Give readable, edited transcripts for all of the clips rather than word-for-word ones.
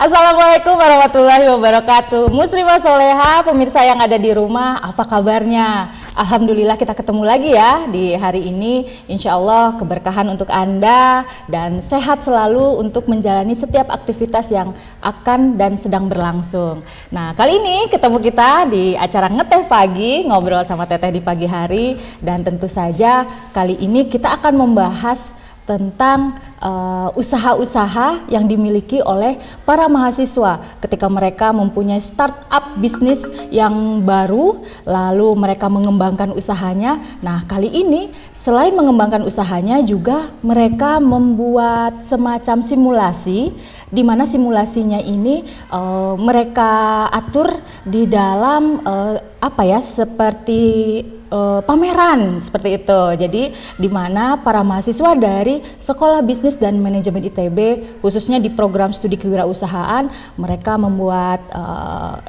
Assalamualaikum warahmatullahi wabarakatuh. Muslimah soleha, pemirsa yang ada di rumah, apa kabarnya? Alhamdulillah kita ketemu lagi ya di hari ini. Insya Allah keberkahan untuk Anda dan sehat selalu untuk menjalani setiap aktivitas yang akan dan sedang berlangsung. Nah, kali ini ketemu kita di acara Ngeteh Pagi, ngobrol sama Teteh di pagi hari. Dan tentu saja kali ini kita akan membahas tentang usaha-usaha yang dimiliki oleh para mahasiswa ketika mereka mempunyai startup bisnis yang baru, lalu mereka mengembangkan usahanya. Nah, kali ini selain mengembangkan usahanya juga mereka membuat semacam simulasi, di mana simulasinya ini mereka atur di dalam seperti pameran seperti itu. Jadi di mana para mahasiswa dari Sekolah Bisnis dan Manajemen ITB khususnya di program studi kewirausahaan, mereka membuat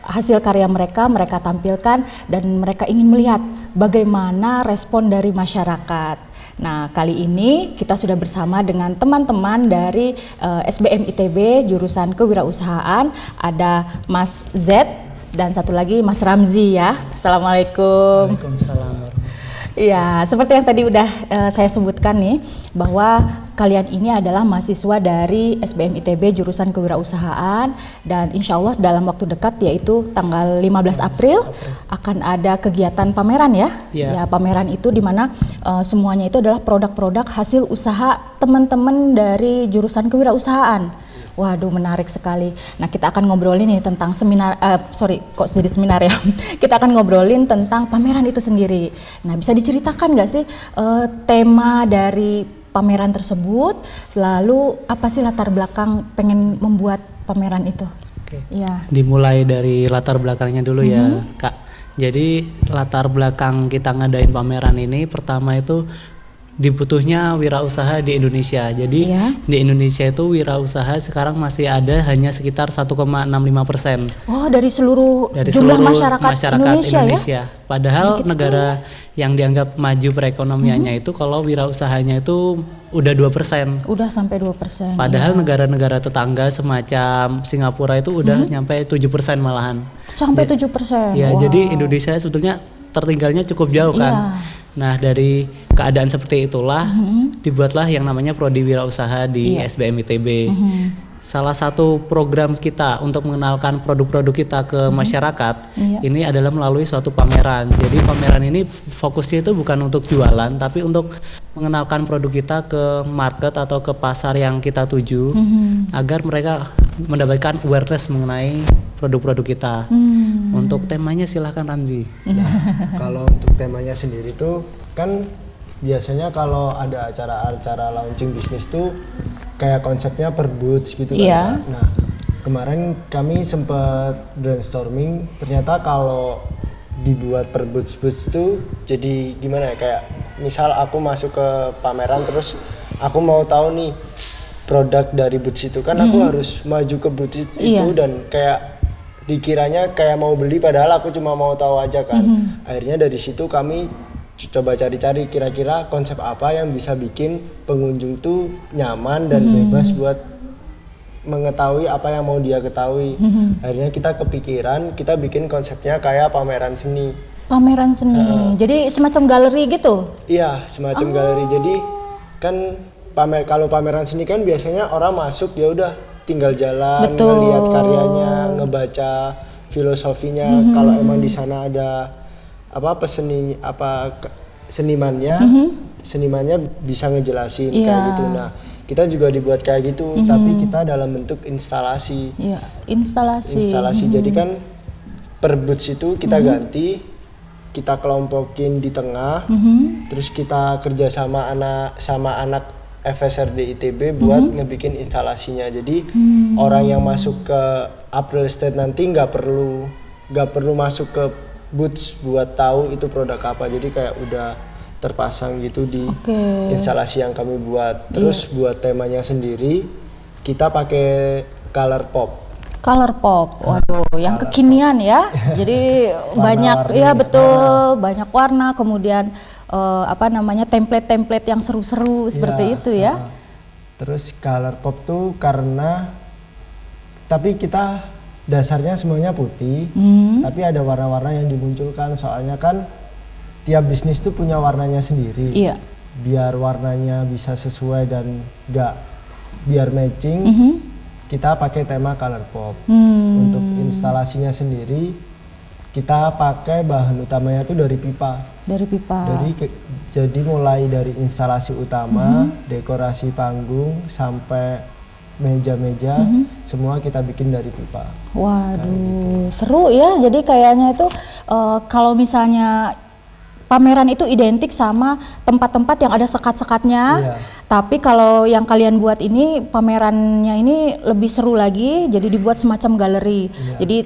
hasil karya mereka tampilkan dan mereka ingin melihat bagaimana respon dari masyarakat. Nah, kali ini kita sudah bersama dengan teman-teman dari SBM ITB jurusan kewirausahaan, ada Mas Z dan satu lagi Mas Ramzi ya. Assalamualaikum. Waalaikumsalam. Iya, seperti yang tadi udah saya sebutkan nih, bahwa kalian ini adalah mahasiswa dari SBM ITB jurusan kewirausahaan, dan insya Allah dalam waktu dekat yaitu tanggal 15 April akan ada kegiatan pameran ya. Ya, pameran itu dimana semuanya itu adalah produk-produk hasil usaha teman-teman dari jurusan kewirausahaan. Waduh, menarik sekali. Nah, kita akan ngobrolin nih tentang seminar, jadi seminar ya. Kita akan ngobrolin tentang pameran itu sendiri. Nah, bisa diceritakan nggak sih tema dari pameran tersebut? Lalu apa sih latar belakang pengen membuat pameran itu? Oke. Ya. Dimulai dari latar belakangnya dulu ya, Kak. Jadi latar belakang kita ngadain pameran ini pertama itu dibutuhnya wirausaha di Indonesia. Jadi di Indonesia itu wirausaha sekarang masih ada hanya sekitar 1,65%. Oh, dari seluruh jumlah masyarakat Indonesia ya? Padahal negara yang dianggap maju perekonomiannya itu kalau wirausahanya itu udah 2%. Udah sampai 2%. Padahal negara-negara tetangga semacam Singapura itu udah nyampe 7% malahan. Sampai 7%. Ya, jadi Indonesia sebetulnya tertinggalnya cukup jauh kan. Nah, dari keadaan seperti itulah dibuatlah yang namanya Prodi Wirausaha di SBM ITB. Salah satu program kita untuk mengenalkan produk-produk kita ke masyarakat ini adalah melalui suatu pameran. Jadi pameran ini fokusnya itu bukan untuk jualan, tapi untuk mengenalkan produk kita ke market atau ke pasar yang kita tuju, agar mereka mendapatkan awareness mengenai produk-produk kita. Untuk temanya silahkan Ramzi. Nah, kalau untuk temanya sendiri tuh kan biasanya kalau ada acara-acara launching bisnis tuh kayak konsepnya per booth gitu kan. Nah, kemarin kami sempat brainstorming, ternyata kalau dibuat per booth tuh jadi gimana ya, kayak misal aku masuk ke pameran terus aku mau tahu nih produk dari booth itu kan aku harus maju ke booth itu dan kayak dikiranya kayak mau beli padahal aku cuma mau tahu aja kan. Akhirnya dari situ kami coba cari-cari kira-kira konsep apa yang bisa bikin pengunjung tuh nyaman dan bebas buat mengetahui apa yang mau dia ketahui. Akhirnya kita kepikiran, kita bikin konsepnya kayak pameran seni. Pameran seni, jadi semacam galeri gitu? Iya, semacam galeri. Jadi kan kalau pameran seni kan biasanya orang masuk ya udah tinggal jalan, ngelihat karyanya, ngebaca filosofinya. Kalau emang di sana ada senimannya bisa ngejelasin kayak gitu. Nah, kita juga dibuat kayak gitu, tapi kita dalam bentuk instalasi. Instalasi. Jadi kan per booth itu kita ganti, kita kelompokin di tengah, terus kita kerja sama anak FSRD ITB buat ngebikin instalasinya. Jadi orang yang masuk ke April Estate nanti nggak perlu masuk ke booth buat tahu itu produk apa. Jadi kayak udah terpasang gitu di instalasi yang kami buat. Terus buat temanya sendiri kita pakai color pop. Waduh, yang kekinian ya. Jadi banyak banyak warna, kemudian template-template yang seru-seru seperti itu ya. Terus color pop tuh karena tapi kita dasarnya semuanya putih, tapi ada warna-warna yang dimunculkan, soalnya kan tiap bisnis tuh punya warnanya sendiri. Iya. Biar warnanya bisa sesuai dan biar matching, kita pakai tema color pop. Untuk instalasinya sendiri, kita pakai bahan utamanya tuh dari pipa. Dari pipa. Jadi mulai dari instalasi utama, dekorasi panggung, sampai meja-meja, semua kita bikin dari pipa. Waduh, seru ya. Jadi kayaknya itu kalau misalnya pameran itu identik sama tempat-tempat yang ada sekat-sekatnya. Iya. Tapi kalau yang kalian buat ini, pamerannya ini lebih seru lagi. Jadi dibuat semacam galeri. Iya. Jadi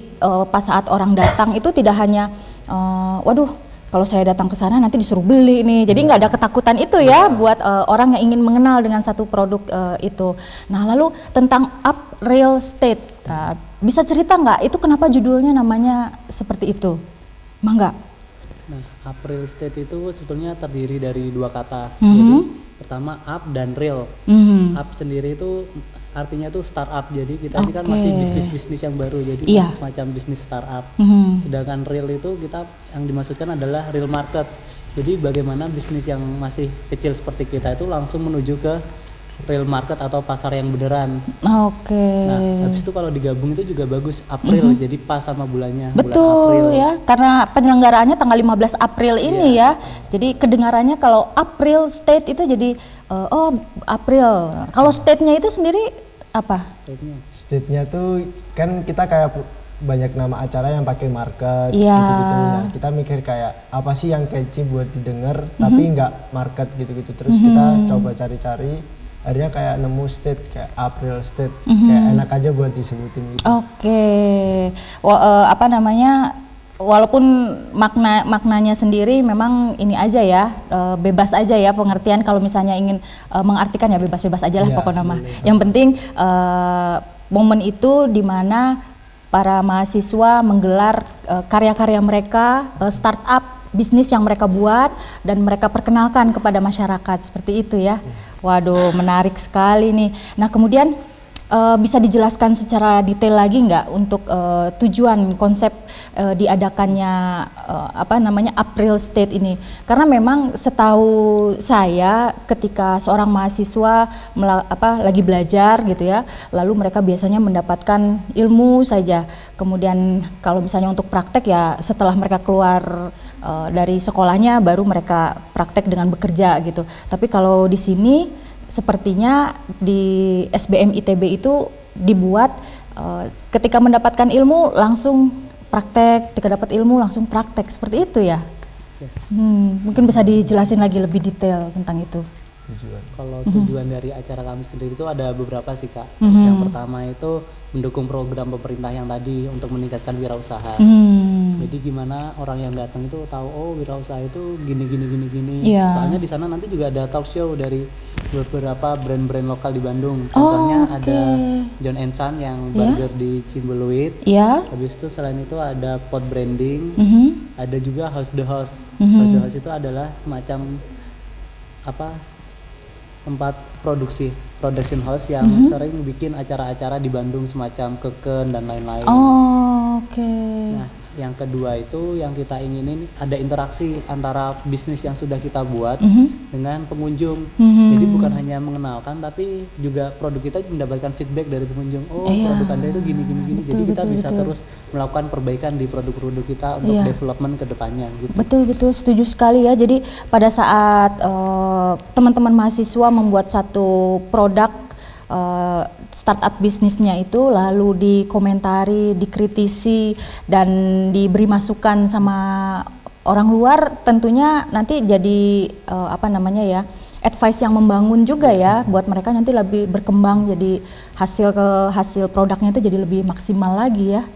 pas saat orang datang itu tidak hanya, waduh, kalau saya datang ke sana nanti disuruh beli nih. Jadi nggak ada ketakutan itu ya buat orang yang ingin mengenal dengan satu produk itu. Nah, lalu tentang Up Real Estate, bisa cerita nggak itu kenapa judulnya namanya seperti itu? Mangga. Nah, Up Real Estate itu sebetulnya terdiri dari dua kata. Jadi pertama up dan real. Up sendiri itu artinya tuh startup, jadi kita ini kan masih bisnis yang baru, jadi masih semacam bisnis startup. Sedangkan real itu kita yang dimaksudkan adalah real market, jadi bagaimana bisnis yang masih kecil seperti kita itu langsung menuju ke real market atau pasar yang beneran. Nah, habis itu kalau digabung itu juga bagus, April, jadi pas sama bulannya. Betul, bulan April ya, karena penyelenggaraannya tanggal 15 April ini ya. Jadi kedengarannya kalau April State itu jadi April. Kalau state-nya itu sendiri apa? State-nya tuh kan kita kayak banyak nama acara yang pakai market gitu-gitu. Nah, kita mikir kayak apa sih yang catchy buat didengar tapi nggak market gitu-gitu. Terus kita coba cari-cari, akhirnya kayak nemu state kayak April State, kayak enak aja buat disebutin gitu. Apa namanya? Walaupun maknanya sendiri memang ini aja ya, bebas aja ya pengertian, kalau misalnya ingin mengartikan ya bebas-bebas aja lah pokoknya mah. Yang penting momen itu di mana para mahasiswa menggelar karya-karya mereka, startup bisnis yang mereka buat dan mereka perkenalkan kepada masyarakat, seperti itu ya. Waduh, menarik sekali nih. Nah, kemudian bisa dijelaskan secara detail lagi nggak untuk tujuan konsep diadakannya April State ini? Karena memang setahu saya ketika seorang mahasiswa lagi belajar gitu ya, lalu mereka biasanya mendapatkan ilmu saja. Kemudian kalau misalnya untuk praktek ya setelah mereka keluar dari sekolahnya baru mereka praktek dengan bekerja gitu. Tapi kalau di sini sepertinya di SBM ITB itu dibuat ketika mendapatkan ilmu langsung praktek, ketika dapat ilmu langsung praktek, seperti itu ya? Mungkin bisa dijelasin lagi lebih detail tentang itu. Kalau tujuan dari acara kami sendiri itu ada beberapa sih Kak. Yang pertama itu mendukung program pemerintah yang tadi untuk meningkatkan wirausaha. Jadi gimana orang yang datang itu tahu oh wirausaha itu gini. Soalnya di sana nanti juga ada talk show dari beberapa brand-brand lokal di Bandung. Contohnya ada John & Son yang burger di Cimbuluit. Habis itu selain itu ada Pot Branding. Ada juga House the House. House the House itu adalah semacam tempat production house yang sering bikin acara-acara di Bandung semacam Keken dan lain-lain. Nah, yang kedua itu yang kita inginin ada interaksi antara bisnis yang sudah kita buat dengan pengunjung. Jadi bukan hanya mengenalkan tapi juga produk kita mendapatkan feedback dari pengunjung. Produk Anda itu gini. Jadi kita bisa terus melakukan perbaikan di produk-produk kita untuk development ke depannya gitu. Betul, setuju sekali ya. Jadi pada saat teman-teman mahasiswa membuat satu produk startup bisnisnya itu lalu dikomentari, dikritisi dan diberi masukan sama orang luar, tentunya nanti jadi advice yang membangun juga ya buat mereka nanti lebih berkembang, jadi hasil produknya itu jadi lebih maksimal lagi ya.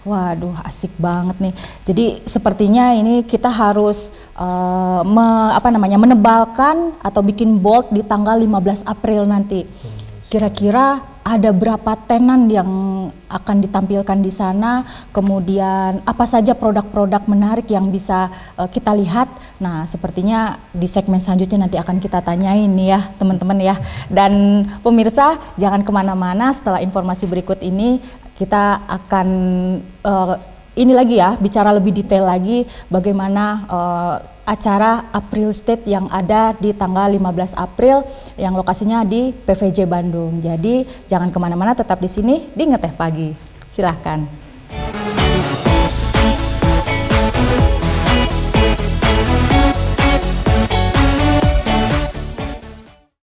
Waduh, asik banget nih. Jadi sepertinya ini kita harus menebalkan atau bikin bold di tanggal 15 April nanti. Kira-kira ada berapa tenan yang akan ditampilkan di sana, kemudian apa saja produk-produk menarik yang bisa kita lihat. Nah, sepertinya di segmen selanjutnya nanti akan kita tanyain nih ya teman-teman ya. Dan pemirsa jangan kemana-mana, setelah informasi berikut ini kita akan ini lagi ya, bicara lebih detail lagi bagaimana acara April State yang ada di tanggal 15 April yang lokasinya di PVJ Bandung. Jadi jangan kemana-mana, tetap di sini di Ngeteh Pagi. Silahkan.